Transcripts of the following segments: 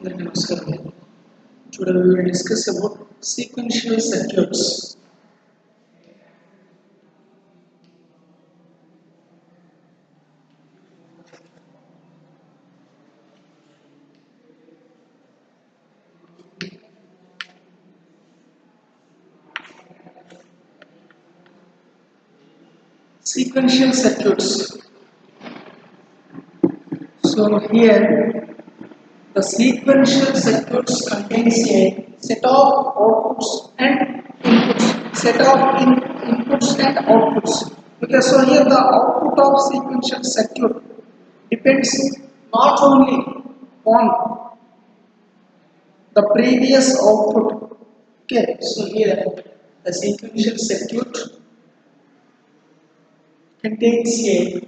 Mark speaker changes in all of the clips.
Speaker 1: Namaskaram. Today we will discuss about sequential circuits. Sequential circuits. So here the sequential circuits contains a set of outputs and inputs. Inputs and outputs. Okay, so here the output of sequential circuit depends not only on the previous output. Okay, so here the sequential circuit contains a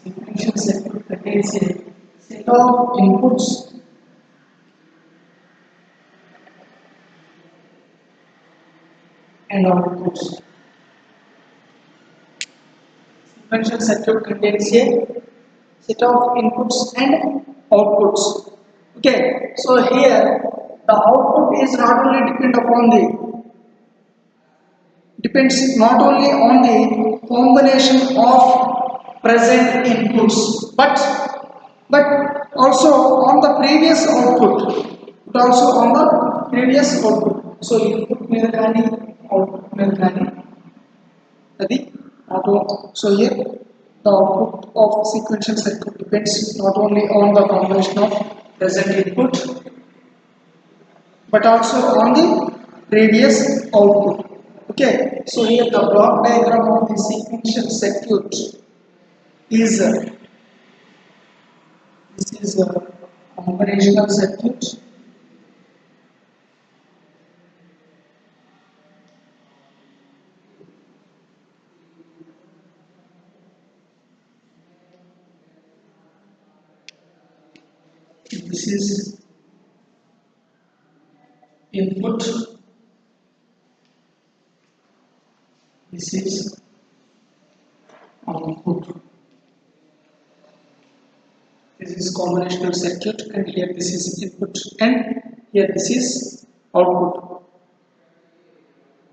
Speaker 1: sequential circuit contains a set of inputs and outputs. Sequential circuit contains a set of inputs and outputs. Okay, so here the output is not only depends not only on the combination of present inputs, but also on the previous output, but also on the previous output. So input మీద కానీ output మీద కానీ అది auto. So here the output of sequential circuit depends not only on the combination of present input but also on the previous output. Okay, so here the block diagram of the sequential circuit is this is a combinational circuit. This is input. This is output. This is combinational circuit, and here this is input, and here this is output.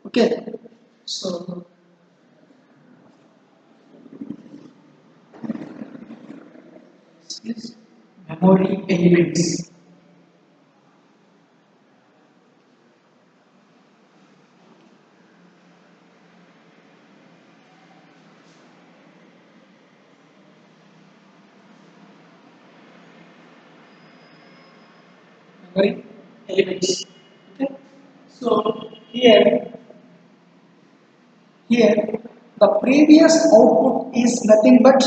Speaker 1: Okay, so this is memory elements. Memory elements. Okay, so here the previous output is nothing but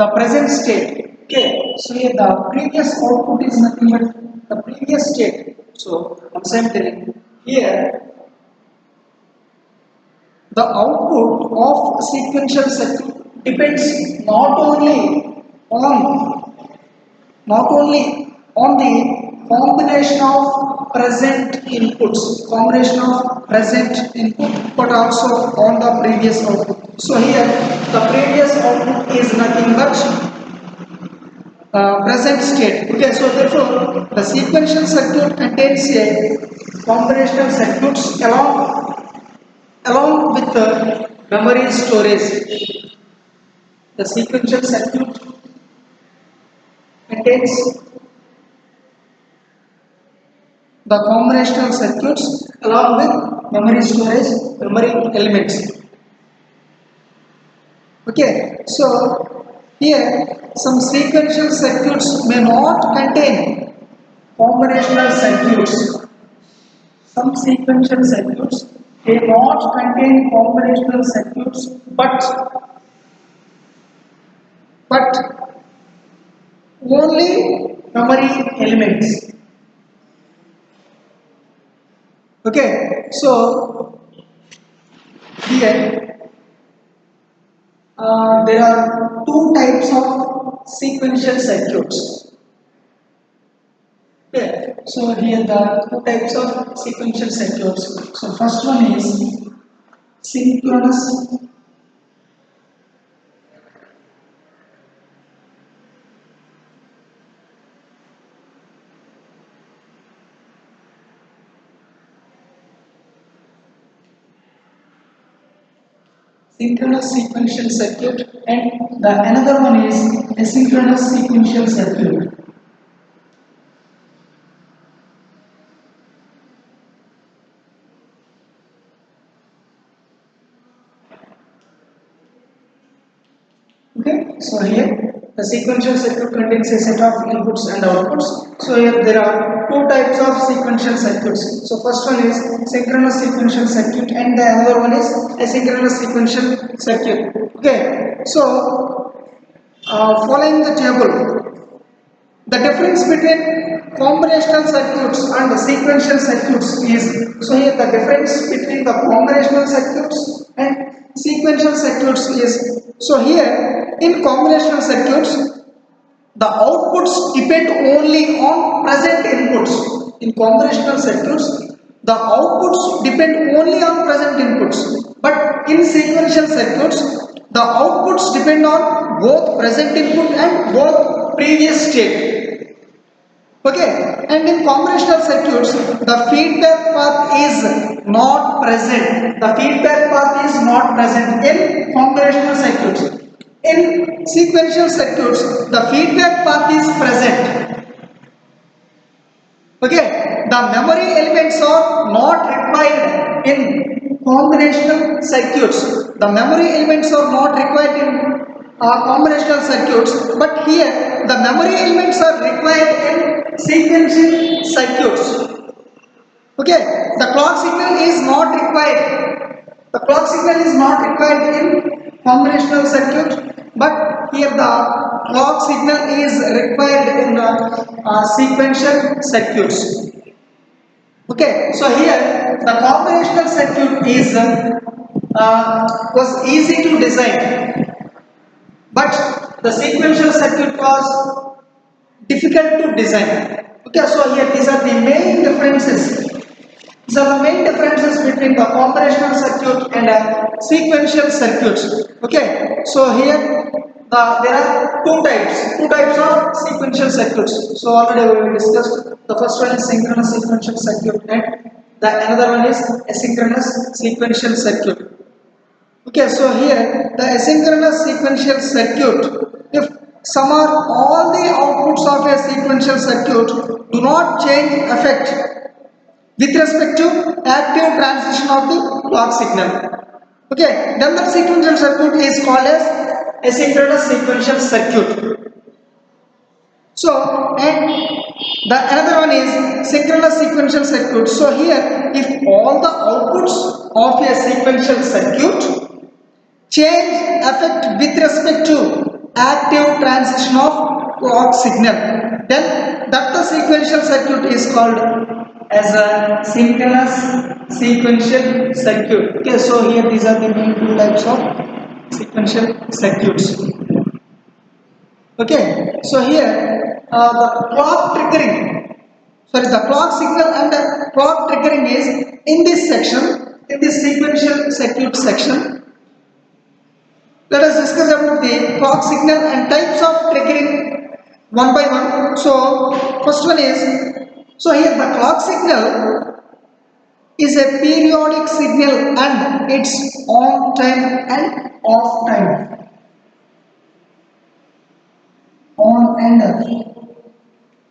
Speaker 1: the present state. Okay, so here the previous output is nothing but the previous state. So once I'm telling here the output of sequential circuit depends not only on the combination of present input, but also on the previous output. So here the previous output is nothing but present state. Okay, so therefore the sequential circuit contains a combinational circuits along with the memory storage. The sequential circuit contains the combinational circuits along with memory storage, memory elements. Okay, so here some sequential circuits may not contain combinational circuits. Some sequential circuits may not contain combinational circuits, but only memory elements. Okay, so here there are two types of sequential circuits. Okay, So here the two types of sequential circuits. So first one is synchronous synchronous sequential circuit, and the another one is asynchronous sequential circuit. Okay, so here the sequential circuit contains a set of inputs and outputs. So here there are two types of sequential circuits. So first one is synchronous sequential circuit, and the another one is asynchronous sequential circuit. Okay, so following the table, the difference between combinational circuits and the sequential circuits is, so here the difference between the combinational circuits and sequential circuits is, so here in combinational circuits the outputs depend only on present inputs. In combinational circuits the outputs depend only on present inputs, but in sequential circuits the outputs depend on both present input and both previous state. Okay, and in combinational circuits, the feedback path is not present. The feedback path is not present in combinational circuits. In sequential circuits, the feedback path is present. Okay, the memory elements are not required in combinational circuits. The memory elements are not required in combinational circuits, but here the memory elements are required in sequential circuits. Okay, the clock signal is not required. The clock signal is not required in combinational circuit, but here the clock signal is required in sequential circuits. Okay, so here the combinational circuit is was easy to design, but the sequential circuit was difficult to design. Okay, so here these are the main differences. These are the main differences between the combinational circuit and sequential circuits. Okay, so here there are two types of sequential circuits. So already we discussed. The first one is synchronous sequential circuit, and the another one is asynchronous sequential circuit. Okay, so here the asynchronous sequential circuit, if some or all the outputs of a sequential circuit do not change effect with respect to active transition of the clock signal. Okay, then the sequential circuit is called as asynchronous sequential circuit. So, and the another one is synchronous sequential circuit. So here, if all the outputs of a sequential circuit change effect with respect to active transition of clock signal, then that the sequential circuit is called as a synchronous sequential circuit. Okay, so here these are the main two types of sequential circuits. Okay, so here the clock triggering, sorry, the clock signal and the clock triggering is in this section, in this sequential circuit section. Let us discuss about the clock signal and types of triggering one by one. So first one is, so here the clock signal is a periodic signal and it's on time and off time. On and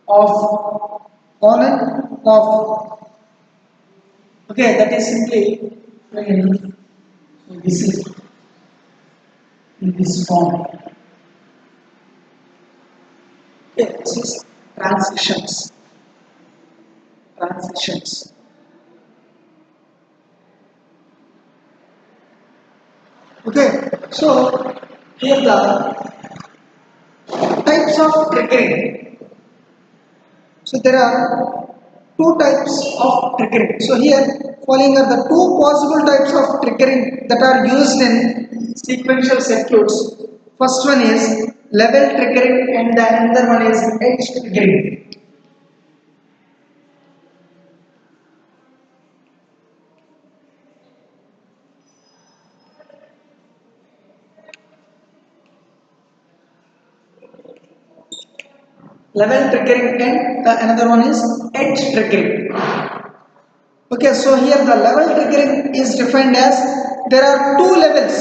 Speaker 1: off. On and off. Okay, that is simply this is in this form. Okay, this is transitions. Transitions. Okay, so here the types of triggering. So there are two types of triggering. So here following are the two possible types of triggering that are used in sequential circuits. First one is level triggering and the another one is edge triggering. level triggering and the another one is edge triggering. Okay, so here the level triggering is defined as there are two levels.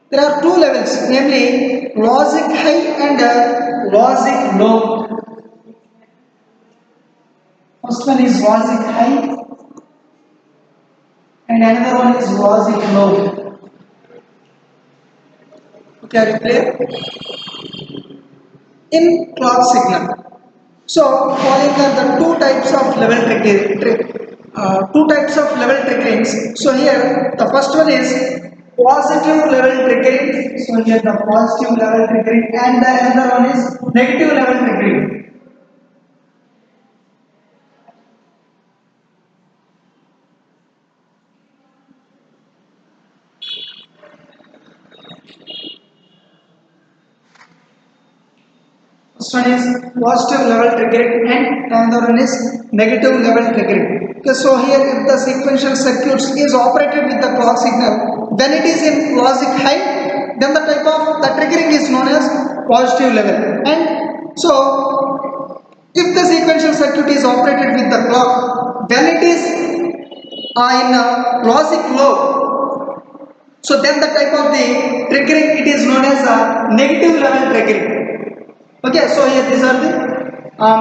Speaker 1: There are two levels, namely logic high and logic low. First one is logic high and another one is logic low. Okay, are you clear? In clock signal. So, following are the two types of level two types of level triggerings. So here the first one is positive level triggering. So here the positive level triggering and the another one is negative level triggering. First one is positive level triggering and another one is negative level triggering. Okay, so here if the sequential circuits is operated with the clock signal, when it is in logic high, then the type of the triggering is known as positive level. And so if the sequential circuit is operated with the clock, when it is in logic low, so then the type of the triggering it is known as a negative level triggering. Okay, so here these are the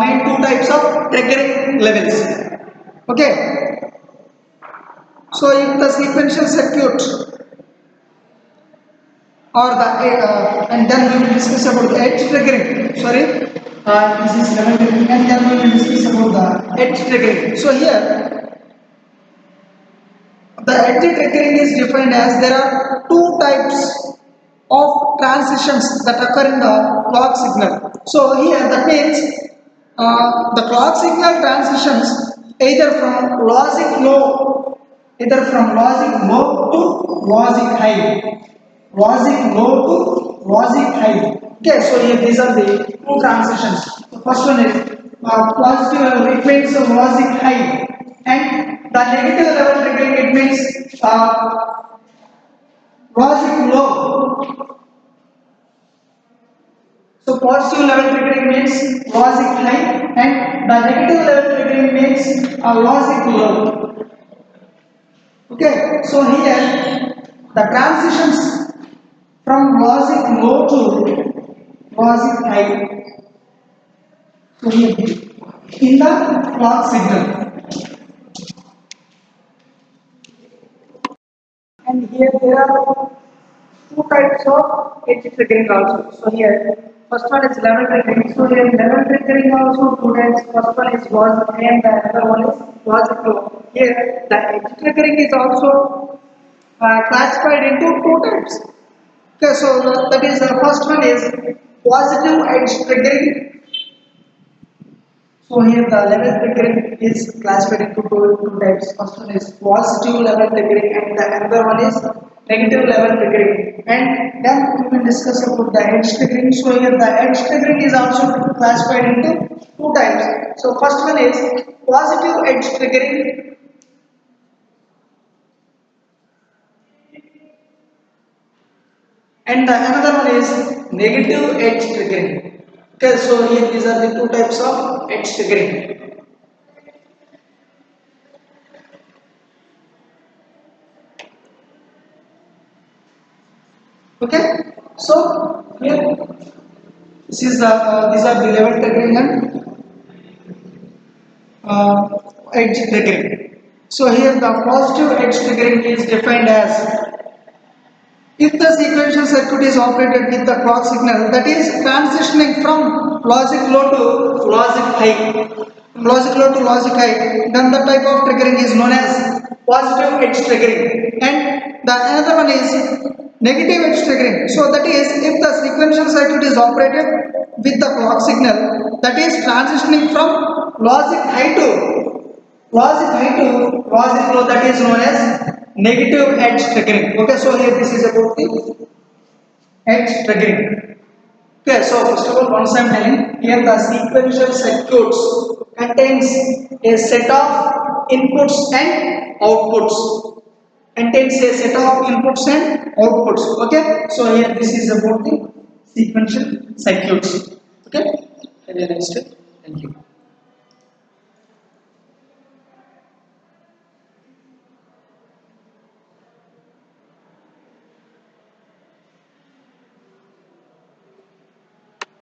Speaker 1: main two types of triggering levels. Okay, so if the sequential circuit or the and then we will discuss about the edge triggering. Sorry, this is level triggering, and then we will discuss about the edge triggering. So here the edge triggering is defined as there are two types of transitions that occur in the clock signal. So here that means the clock signal transitions either from logic low to logic high, logic low to logic high. Okay, so here these are the two transitions. The first one is positive level, it means logic high, and the negative level triggering it means logic low. So positive level triggering means logic high and the negative level triggering means logic low. Okay, so here the transitions from logic low to logic high. So here in the clock signal, and here there are two types of edge triggering also. So here first one is level triggering. So here level triggering also two types. First one is logic high and the other one is logic low. Here the edge triggering is also classified into two types. Okay, so that is the first one is positive edge triggering. So here the level triggering is classified into two types. First one is positive level triggering and the another one is negative level triggering. And then we will discuss about the edge triggering. So here the edge triggering is also classified into two types. So first one is positive edge triggering and the another one is negative edge triggering. Okay, so here these are the two types of edge triggering. Okay, so here this is these are the level triggering and edge triggering. So here the positive edge triggering is defined as if the sequential circuit is operated with the clock signal that is transitioning from logic low to logic high, then the type of triggering is known as positive edge triggering, and the another one is negative edge triggering. So that is if the sequential circuit is operated with the clock signal that is transitioning from logic high to logic low, that is known as negative edge triggering. Okay, so here this is about the edge triggering. Okay, so first of all, once I am telling here the sequential circuits contains a set of inputs and outputs. Contains a set of inputs and outputs. Okay, so here this is about the sequential circuits. Okay, have a nice day. Thank you.